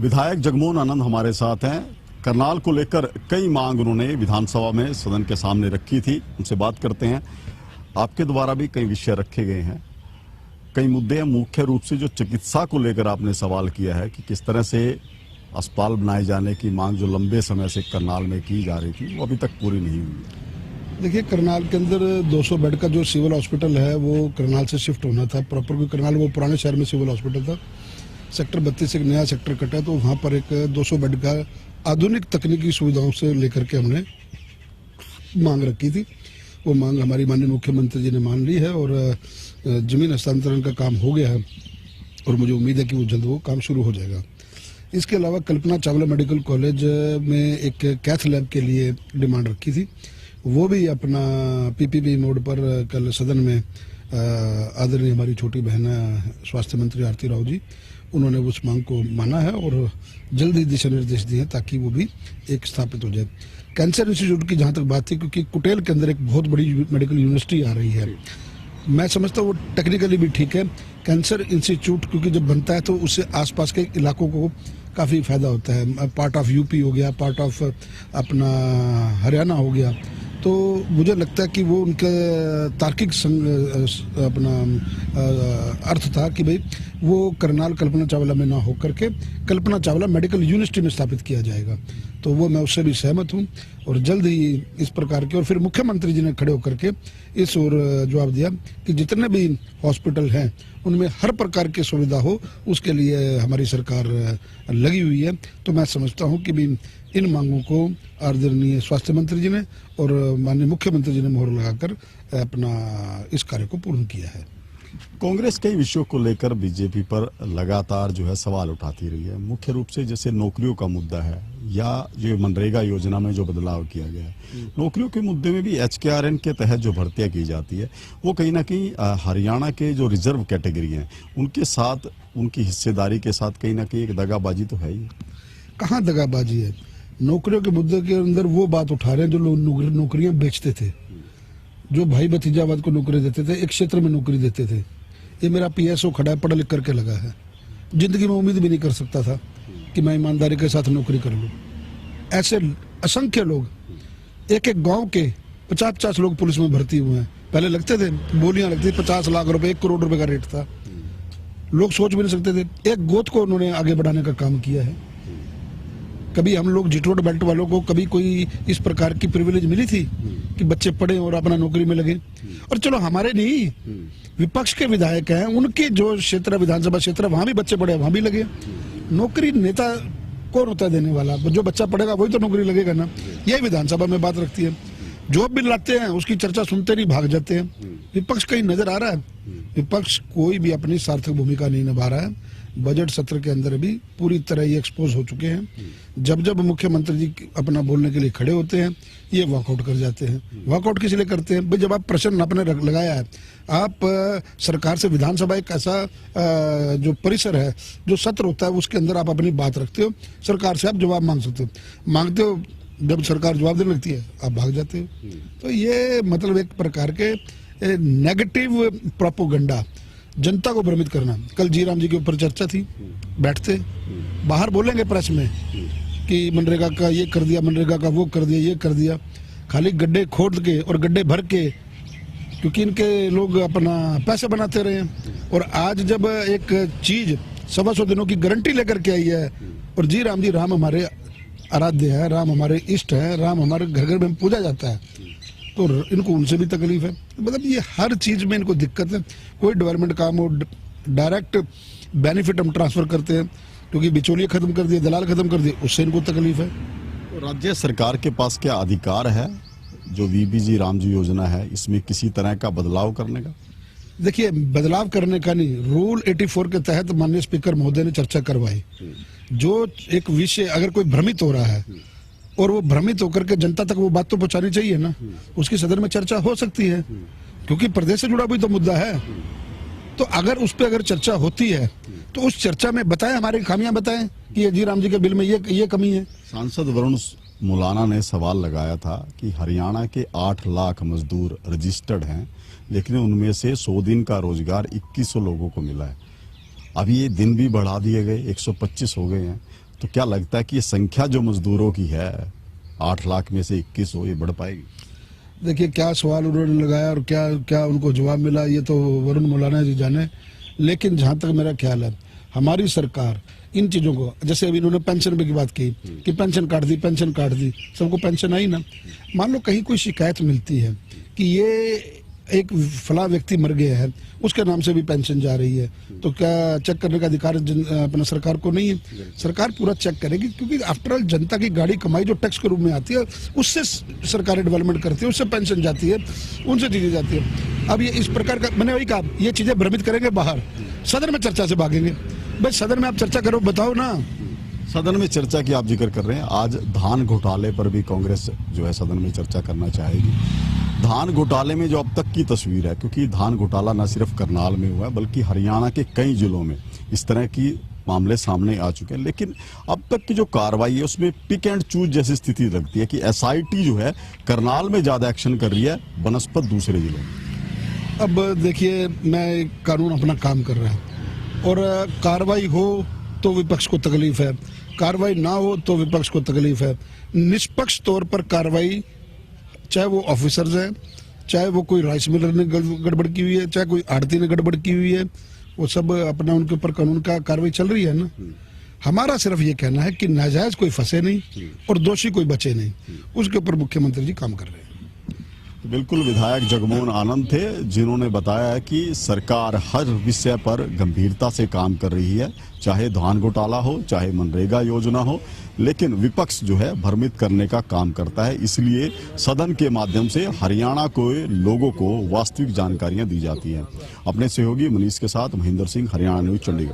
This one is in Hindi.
विधायक जगमोहन आनंद हमारे साथ हैं। करनाल को लेकर कई मांग उन्होंने विधानसभा में सदन के सामने रखी थी, उनसे बात करते हैं। आपके द्वारा भी कई विषय रखे गए हैं, कई मुद्दे हैं। मुख्य रूप से जो चिकित्सा को लेकर आपने सवाल किया है कि किस तरह से अस्पताल बनाए जाने की मांग जो लंबे समय से करनाल में की जा रही थी वो अभी तक पूरी नहीं हुई। देखिए, करनाल के अंदर 200 बेड का जो सिविल हॉस्पिटल है वो करनाल से शिफ्ट होना था। प्रॉपर कोई करनाल वो पुराने शहर में सिविल हॉस्पिटल था। सेक्टर 32 से एक नया सेक्टर कटा तो वहाँ पर एक 200 बेड का आधुनिक तकनीकी सुविधाओं से लेकर के हमने मांग रखी थी। वो मांग हमारी माननीय मुख्यमंत्री जी ने मान ली है और जमीन हस्तांतरण का काम हो गया है और मुझे उम्मीद है कि वो जल्द वो काम शुरू हो जाएगा। इसके अलावा कल्पना चावला मेडिकल कॉलेज में एक कैथ लैब के लिए डिमांड रखी थी, वो भी अपना पीपीपी मोड पर कल सदन में आदरणीय हमारी छोटी बहन स्वास्थ्य मंत्री आरती राव जी, उन्होंने उस मांग को माना है और जल्दी दिशा निर्देश दिए ताकि वो भी एक स्थापित हो जाए। कैंसर इंस्टीट्यूट की जहाँ तक बात थी, क्योंकि कुटेल के अंदर एक बहुत बड़ी मेडिकल यूनिवर्सिटी आ रही है, मैं समझता हूँ वो टेक्निकली भी ठीक है। कैंसर इंस्टीट्यूट क्योंकि जब बनता है तो उससे आसपास के इलाकों को काफ़ी फायदा होता है। पार्ट ऑफ यूपी हो गया, पार्ट ऑफ अपना हरियाणा हो गया, तो मुझे लगता है कि वो उनका तार्किक अपना अर्थ था कि भाई वो करनाल कल्पना चावला में ना हो करके कल्पना चावला मेडिकल यूनिवर्सिटी में स्थापित किया जाएगा। तो वो मैं उससे भी सहमत हूँ और जल्द ही इस प्रकार के, और फिर मुख्यमंत्री जी ने खड़े होकर के इस ओर जवाब दिया कि जितने भी हॉस्पिटल हैं उनमें हर प्रकार की सुविधा हो, उसके लिए हमारी सरकार लगी हुई है। तो मैं समझता हूँ कि भी इन मांगों को आदरणीय स्वास्थ्य मंत्री जी ने और माननीय मुख्यमंत्री जी ने मोहर लगाकर अपना इस कार्य को पूर्ण किया है। कांग्रेस कई विषयों को लेकर बीजेपी पर लगातार जो है सवाल उठाती रही है, मुख्य रूप से जैसे नौकरियों का मुद्दा है या जो मनरेगा योजना में जो बदलाव किया गया है। नौकरियों के मुद्दे में भी HKRN के तहत जो भर्तियां की जाती है वो कहीं ना कहीं हरियाणा के जो रिजर्व कैटेगरी हैं उनके साथ, उनकी हिस्सेदारी के साथ कहीं ना कहीं एक दगाबाजी तो है ही। कहाँ दगाबाजी है? नौकरियों के मुद्दे के अंदर वो बात उठा रहे हैं जो लोग नौकरियां बेचते थे, जो भाई भतीजावाद को नौकरी देते थे, एक क्षेत्र में नौकरी देते थे। ये मेरा PSO खड़ा है, पढ़ा लिख करके लगा है, जिंदगी में उम्मीद भी नहीं कर सकता था कि मैं ईमानदारी के साथ नौकरी कर लूँ। ऐसे असंख्य लोग, एक एक गांव के 50-50 लोग पुलिस में भर्ती हुए हैं। पहले लगते थे, बोलियां लगती थी, 50 लाख रुपए, 1 करोड़ रुपए का रेट था, लोग सोच भी नहीं सकते थे। एक गोद को उन्होंने आगे बढ़ाने का काम किया है। कभी हम लोग जिटोड बेल्ट वालों को कभी कोई इस प्रकार की प्रिविलेज मिली थी कि बच्चे पढ़े और अपना नौकरी में लगे? और चलो हमारे नहीं, विपक्ष के विधायक हैं, उनके जो क्षेत्र विधानसभा क्षेत्र वहां भी बच्चे पढ़े, वहां भी लगे। नौकरी नेता कौन होता है देने वाला? जो बच्चा पढ़ेगा वही तो नौकरी लगेगा ना। यही विधानसभा में बात रखती है। जॉब भी लाते हैं, उसकी चर्चा सुनते नहीं, भाग जाते हैं। विपक्ष कहीं नजर आ रहा है? विपक्ष कोई भी अपनी सार्थक भूमिका नहीं निभा रहा है। बजट सत्र के अंदर भी पूरी तरह ये एक्सपोज हो चुके हैं। जब जब मुख्यमंत्री जी अपना बोलने के लिए खड़े होते हैं ये वॉकआउट कर जाते हैं। वॉकआउट किस लिए करते हैं? भाई जब आप प्रश्न आपने लगाया है, आप सरकार से, विधानसभा एक ऐसा जो परिसर है, जो सत्र होता है, उसके अंदर आप अपनी बात रखते हो, सरकार से आप जवाब मांग सकते हो। मांगते हो, जब सरकार जवाब देने लगती है आप भाग जाते हो। तो ये मतलब एक प्रकार के नेगेटिव प्रोपोगंडा, जनता को भ्रमित करना। कल जी राम जी के ऊपर चर्चा थी, बैठते बाहर बोलेंगे प्रेस में कि मनरेगा का ये कर दिया, मनरेगा का वो कर दिया, ये कर दिया, खाली गड्ढे खोद के और गड्ढे भर के, क्योंकि इनके लोग अपना पैसे बनाते रहे। और आज जब एक चीज 125 दिनों की गारंटी लेकर के आई है, और जी, राम हमारे आराध्य है, राम हमारे इष्ट है, राम हमारे घर घर में पूजा जाता है, तो इनको उनसे भी तकलीफ है। मतलब ये हर चीज में इनको दिक्कत है। कोई डेवलपमेंट काम हो, डायरेक्ट बेनिफिट हम ट्रांसफर करते हैं, क्योंकि बिचौलिए खत्म कर दिए, दलाल खत्म कर दिए, उससे इनको तकलीफ है। राज्य सरकार के पास क्या अधिकार है जो VBG रामजी योजना है इसमें किसी तरह का बदलाव करने का? देखिए, बदलाव करने का नहीं, रूल 84 के तहत माननीय स्पीकर महोदय ने चर्चा करवाई। जो एक विषय अगर कोई भ्रमित हो रहा है और वो भ्रमित होकर के जनता तक वो बात तो पहुंचानी चाहिए ना, उसकी सदन में चर्चा हो सकती है, क्योंकि प्रदेश से जुड़ा भी तो मुद्दा है। तो अगर उस पर अगर चर्चा होती है तो उस चर्चा में बताएं, हमारी खामियां बताएं कि ये जी राम जी के बिल में ये कमी है। सांसद वरुण मुलाना ने सवाल लगाया था कि हरियाणा के 8 लाख मजदूर रजिस्टर्ड हैं, लेकिन उनमें से 100 दिन का रोजगार 2100 लोगों को मिला है। अब ये दिन भी बढ़ा दिए गए, 125 हो गए हैं। तो क्या लगता है कि ये संख्या जो मजदूरों की है 8 लाख में से 21 हो, ये बढ़ पाएगी? देखिए क्या सवाल उन्होंने लगाया और क्या क्या उनको जवाब मिला, ये तो वरुण मौलाना जी जाने। लेकिन जहां तक मेरा ख्याल है, हमारी सरकार इन चीजों को, जैसे अभी इन्होंने पेंशन की बात की कि पेंशन काट दी, सबको पेंशन आई ना। मान लो कहीं कोई शिकायत मिलती है कि ये एक फला व्यक्ति मर गया है, उसके नाम से भी पेंशन जा रही है, तो क्या चेक करने का अधिकार अपना सरकार को नहीं है? सरकार पूरा चेक करेगी, क्योंकि आफ्टर ऑल जनता की गाड़ी कमाई जो टैक्स के रूप में आती है, उससे सरकारें डेवलपमेंट करती है, उससे पेंशन जाती है, उनसे चीजें जाती है। अब ये इस प्रकार का, मैंने वही कहा, ये चीजें भ्रमित करेंगे बाहर, सदन में चर्चा से भागेंगे। भाई सदन में आप चर्चा करो, बताओ ना। सदन में चर्चा की आप जिक्र कर रहे हैं, आज धान घोटाले पर भी कांग्रेस जो है सदन में चर्चा करना चाहेगी। धान घोटाले में जो अब तक की तस्वीर है, क्योंकि धान घोटाला न सिर्फ करनाल में हुआ है बल्कि हरियाणा के कई जिलों में इस तरह की मामले सामने आ चुके हैं, लेकिन अब तक की जो कार्रवाई है उसमें पिक एंड चूज जैसी स्थिति लगती है कि एसआईटी जो है करनाल में ज्यादा एक्शन कर रही है बनस्पत दूसरे जिलों में। अब देखिए, मैं कानून अपना काम कर रहा है और कार्रवाई हो तो विपक्ष को तकलीफ है, कार्रवाई ना हो तो विपक्ष को तकलीफ है। निष्पक्ष तौर पर कार्रवाई, चाहे वो ऑफिसर्स हैं, चाहे वो कोई राइस मिलर ने गड़बड़ की हुई है, चाहे कोई आड़ती ने गड़बड़ की हुई है, वो सब अपना उनके ऊपर कानून का कार्रवाई चल रही है ना। हमारा सिर्फ ये कहना है कि नाजायज कोई फंसे नहीं और दोषी कोई बचे नहीं, उसके ऊपर मुख्यमंत्री जी काम कर रहे हैं। तो बिल्कुल विधायक जगमोहन आनंद थे जिन्होंने बताया कि सरकार हर विषय पर गंभीरता से काम कर रही है, चाहे धान घोटाला हो, चाहे मनरेगा योजना हो, लेकिन विपक्ष जो है भ्रमित करने का काम करता है। इसलिए सदन के माध्यम से हरियाणा को लोगों को वास्तविक जानकारियां दी जाती हैं। अपने सहयोगी मनीष के साथ महेंद्र सिंह, हरियाणा न्यूज, चंडीगढ़।